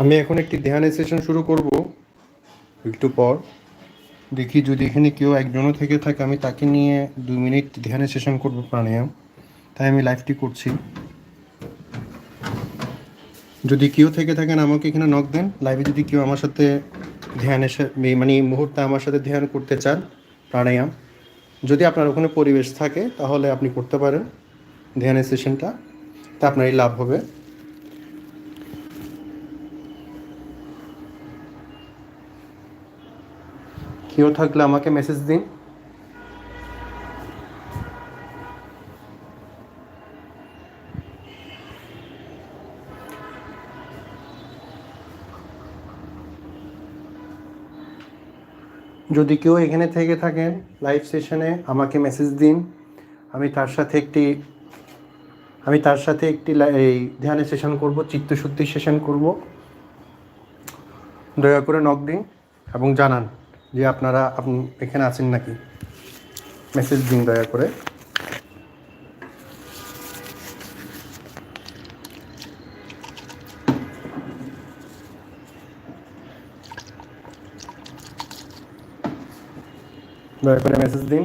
আমি এখন একটি ধ্যানের সেশন শুরু করব একটু পর। দেখি যদি এখানে কেউ একজনও থেকে থাকে, আমি তাকে নিয়ে 2 মিনিট ধ্যানের সেশন করব প্রাণায়াম। তাই আমি লাইভটি করছি। যদি কেউ থেকে থাকেন আমাকে এখানে নক দেন। লাইভে যদি কেউ আমার সাথে ধ্যানের মানে এই মুহূর্তে আমার সাথে ধ্যান করতে চান, প্রাণায়াম, যদি আপনার ওখানে পরিবেশ থাকে তাহলে আপনি করতে পারেন ধ্যানের সেশনটা, তা আপনারই লাভ হবে। কেউ থাকলে আমাকে মেসেজ দিন। যদি কেউ এখানে থেকে থাকেন লাইভ সেশনে আমাকে মেসেজ দিন। আমি তার সাথে একটি এই ধ্যানের সেশন করব, চিত্তশুদ্ধি সেশন করব। দয়া করে নক দিন এবং জানান যে আপনারা এখানে আছেন নাকি। মেসেজ দিন দয়া করে। দয়া করে মেসেজ দিন।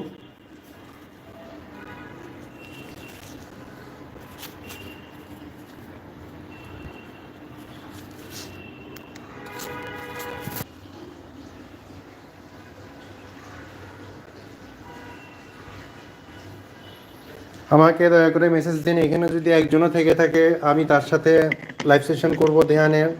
আমাকে দয়া করে মেসেজ দিন। এখানে যদি একজনও থেকে থাকে আমি তার সাথে লাইভ সেশন করব ধ্যানের।